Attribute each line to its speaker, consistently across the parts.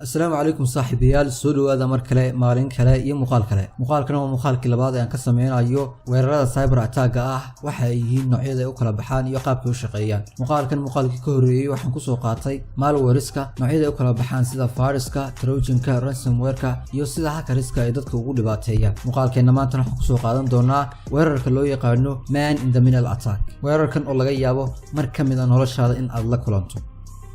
Speaker 1: السلام عليكم صاحبيال soo dhawaada mar kale maalin kale iyo muuqaal kale muuqaalkan waa muuqaalkii labaad ee aan ka sameynayo weerarada cyber attack ah waxa ay yihiin noocyada ay u kala baxaan iyo qaabka ay u shaqeeyaan muuqaalkii ka horeeyay waxaan ku soo qaatay malware-iska noocyada ay u kala baxaan sida viruska trojanka ransomware-ka iyo sida hackerska ay dadka ugu dhibaateeyaan muuqaalkeena maanta waxaan ku soo qaadan doonaa weerarka loo yaqaano man in the middle attack weerarkan oo laga yaabo mar kamid ah noloshaada in aad la kulanto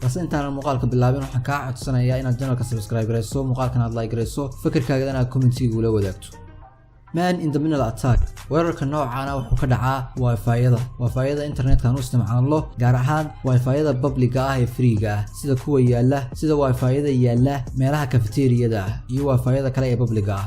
Speaker 1: بس انت انا مقالك باللابين وحن كاعدسنايا ان الجنال كسبسكرايب غريسو مقالكن اد لايك غريسو فكركاga ana commentiga ula wadaagto man in the middle attack weerarka noocaana wuxuu ka dhacaa wifi-yada internetka aan u isticmaalno gaar ahaan wifi-yada public ah ee free-ga ah sida kuwa yaala sida wifi-yada yaala meelaha cafeteria-da iyo wifi-yada kale ee public ah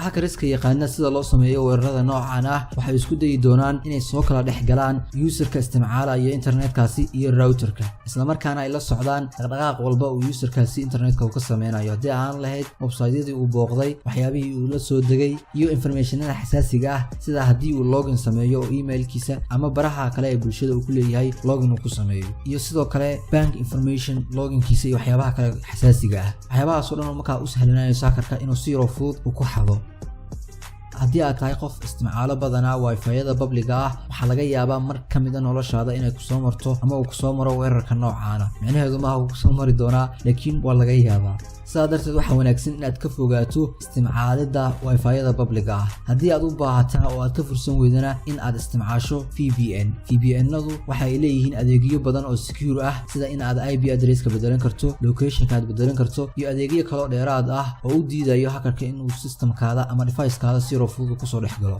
Speaker 1: hackerska yaqaana sida loo sameeyo weerarada noocan ah waxay isku dayi doonaan inay soo kala dhex galaan userka isticmaalaya internetkaasi iyo routerka isla markaana ay la socdaan dhaqdhaqaaq walba oo userkaasi internetka uu ka sameynayo hadii aan lahayd website-yadii uu booqday waxyaabihii uu la soo degay iyo informationada xasaasiga ah sida hadii uu login sameeyo oo emailkiisa ama baraha kale ee bulshada uu ku leeyahay login uu ku sameeyo iyo sidoo kale bank information loginkiisa iyo waxyaabaha kale xasaasiga ah waxyaabahaas oo dhan markaa u sahlanaayo hackerka inuu si fudud u ku xado haddii aad tahay qof isticmaalo badanaa wifi-yada public ah waxa laga yaabaa mar kamid ah noloshaada inay ku soo marto ama uu ku soo maro weerarka noocaana macnaheedu ma aha uu ku soo mari doonaa laakiin waa laga yaabaa sidaa darteed waxaa wanaagsan inaad ka fogaato isticmaalida wifi-yada public ah haddii aad u baahataa oo aad ka fursan weydana in aad isticmaasho VPN-nadu waxa ay leeyihiin adeegyo badan oo secure ah sida in aad IP address-ka bedelan karto location-ka aad bedelan karto iyo adeegyo kale oo dheeraad ah oo u diidayo hackerka inuu system-kaada ama device-kaada si fudud ku soo dhex galo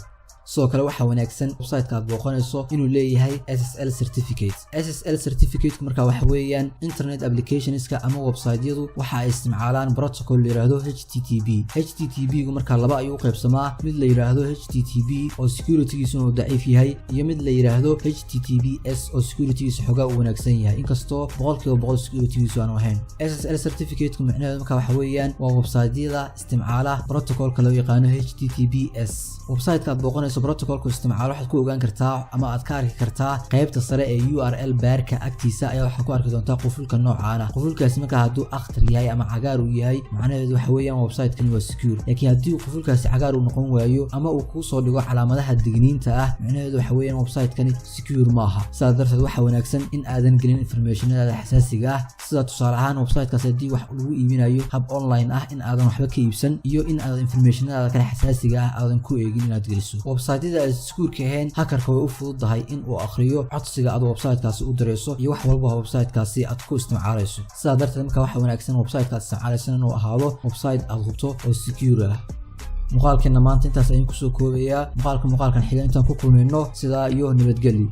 Speaker 1: sidoo kale waxa wanaagsan website-ka aad booqanayso inuu leeyahay SSL certificate marka waxa weeyaan internet applications-ka ama website-yadu waxa ay isticmaalaan protocol la yiraahdo HTTP-gu marka laba ayuu u qaybsamaa mid la yiraahdo HTTP oo security-giisu uu daciif yahay iyo mid la yiraahdo HTTPS oo security-giisu xogaa u wanaagsan yahay inkastoo 100% security-giisu aan ahayn SSL certificate-ku macnaheedu marka waxa weeyaan waa website-yada isticmaala protocol-ka loo yaqaan HTTPS website-ka aad booqanayso protocolku isticmaalo waxaad ku ogaan kartaa ama aad ka arki kartaa qaybta sare ee URL baarka agtiisa ayaa waxaad ku arki doontaa qufulka noocan ah qufulkaasi marka hadduu akhtar yahay ama cagaar uu yahay macnaheedu waxa weeyaan website-kani waa secure laakiin haddii qufulkaasi cagaar uu noqon waayo ama uu ku soo dhigo calaamadaha digniinta ah macnaheedu waxa weeyaan website-kani secure ma aha sidaa darteed waxa wanaagsan in aadan gelin informationada xasaasiga ah sida tusaale ahaan website-kaasi haddii wax lagu iibinayo hab online ah in aadan waxba ka iibsan iyo in aadan informationada kale xasaasiga ah aadan ku eegin inaad geliso website-yada ay secure-ka ahayn hackerka way u fududahay in uu akhriyo codsiga aad website-kaasi u dirayso iyo wax walba website-kaasi aad ku isticmaalayso sidaa darteed marka waxa wanaagsan website-ka aad isticmaalaysan inuu ahaado website aad hubto oo secure ah muuqaalkeena maanta intaas ayaan ku soo koobayaa muuqaalkan xiga intaan ku kulmayno sidaa iyo nabadgelyo